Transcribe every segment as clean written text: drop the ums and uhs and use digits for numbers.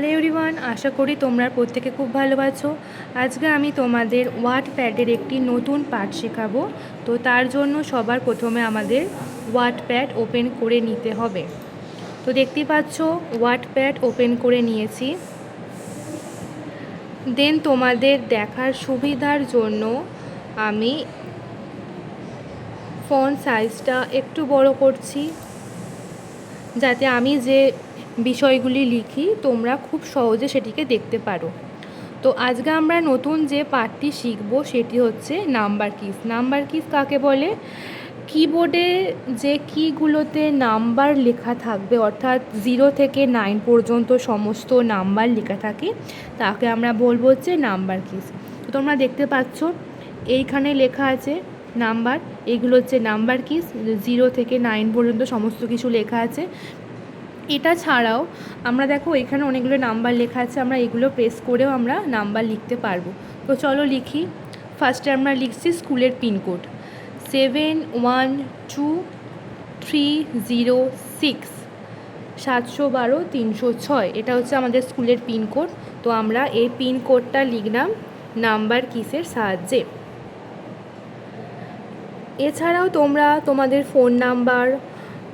Hello everyone, আশা করি তোমরা প্রত্যেকে খুব ভালো আছো। আজকে আমি তোমাদের ওয়াটপ্যাডের একটি নতুন পাঠ শেখাবো। তো তার জন্য সবার প্রথমে আমাদের ওয়াটপ্যাড ওপেন করে নিতে হবে। তো দেখতেই পাচ্ছ ওয়াটপ্যাড ওপেন করে নিয়েছি। দেন তোমাদের দেখার সুবিধার জন্য আমি ফন্ট সাইজটা একটু বড় করছি, যাতে আমি যে বিষয়গুলি লিখি তোমরা খুব সহজে সেটিকে দেখতে পারো। তো আজকে আমরা নতুন যে পাঠটি শিখব সেটি হচ্ছে নাম্বার কিস। নাম্বার কিস কাকে বলে? কিবোর্ডে যে কিগুলোতে নাম্বার লেখা থাকবে, অর্থাৎ 0 থেকে 9 পর্যন্ত সমস্ত নাম্বার লেখা থাকে, তাকে আমরা বলবো হচ্ছে নাম্বার কিস। তো তোমরা দেখতে পাচ্ছ এইখানে লেখা আছে নাম্বার, এইগুলো হচ্ছে নাম্বার কিস। 0 থেকে 9 পর্যন্ত সমস্ত কিছু লেখা আছে। এটা ছাড়াও আমরা দেখো এখানে অনেকগুলো নাম্বার লেখা আছে, আমরা এগুলো প্রেস করেও আমরা নাম্বার লিখতে পারবো। তো চলো লিখি। ফার্স্টে আমরা লিখছি স্কুলের পিনকোড 712306, 712-306। এটা হচ্ছে আমাদের স্কুলের পিনকোড। তো আমরা এই পিনকোডটা লিখলাম নাম্বার কিসের সাহায্যে। এছাড়াও তোমরা তোমাদের ফোন নাম্বার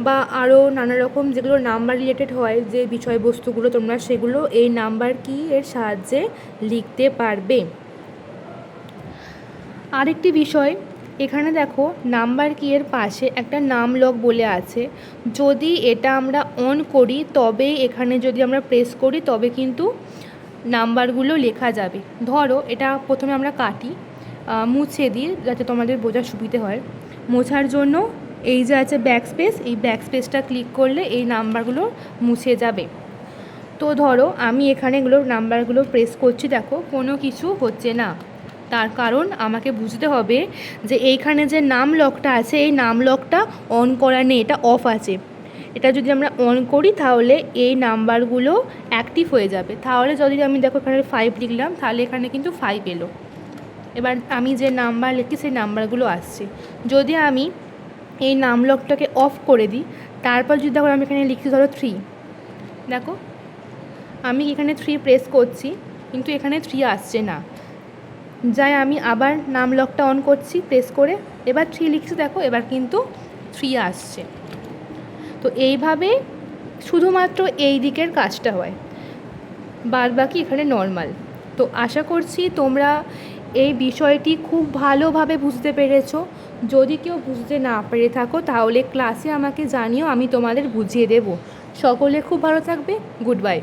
বা আরও নানা রকম যেগুলো নাম্বার রিলেটেড হয়, যে বিষয়বস্তুগুলো, তোমরা সেগুলো এই নাম্বার কি এর সাহায্যে লিখতে পারবে। আরেকটি বিষয়, এখানে দেখো নাম্বার কি এর পাশে একটা নাম লক বলে আছে। যদি এটা আমরা অন করি তবে এখানে যদি আমরা প্রেস করি তবে কিন্তু নাম্বারগুলো লেখা যাবে। ধরো এটা প্রথমে আমরা কাটি, মুছে দিই যাতে তোমাদের বোঝার সুবিধে হয়। মোছার জন্য এই যে আছে ব্যাক স্পেস, এই ব্যাক স্পেসটা ক্লিক করলে এই নাম্বারগুলো মুছে যাবে। তো ধরো আমি এখানে এগুলো নাম্বারগুলো প্রেস করছি, দেখো কোনো কিছু হচ্ছে না। তার কারণ আমাকে বুঝতে হবে যে এইখানে যে নাম লকটা আছে এই নাম লকটা অন করা নেই, এটা অফ আছে। এটা যদি আমরা অন করি তাহলে এই নাম্বারগুলো অ্যাক্টিভ হয়ে যাবে। তাহলে যদি আমি দেখো এখানে 5 লিখলাম, তাহলে এখানে কিন্তু 5 এলো। এবার আমি যে নাম্বার লিখি সেই নাম্বারগুলো আসছে। যদি আমি এই নাম লকটাকে অফ করে দিই, তারপর যদি দেখো আমি এখানে লিখছি ধরো 3, দেখো আমি এখানে 3 প্রেস করছি কিন্তু এখানে 3 আসছে না। যাই আমি আবার নাম লকটা অন করছি প্রেস করে, এবার 3 লিখছি, দেখো এবার কিন্তু 3 আসছে। তো এইভাবে শুধুমাত্র এই দিকের কাজটা হয়, বাদ বাকি এখানে নর্মাল। তো আশা করছি তোমরা এই বিষয়টি খুব ভালোভাবে বুঝতে পেরেছো। যদি কেউ বুঝতে না পেরে থাকো তাহলে ক্লাসে আমাকে জানিও, আমি তোমাদের বুঝিয়ে দেব। সকলে খুব ভালো থাকবে। Good bye.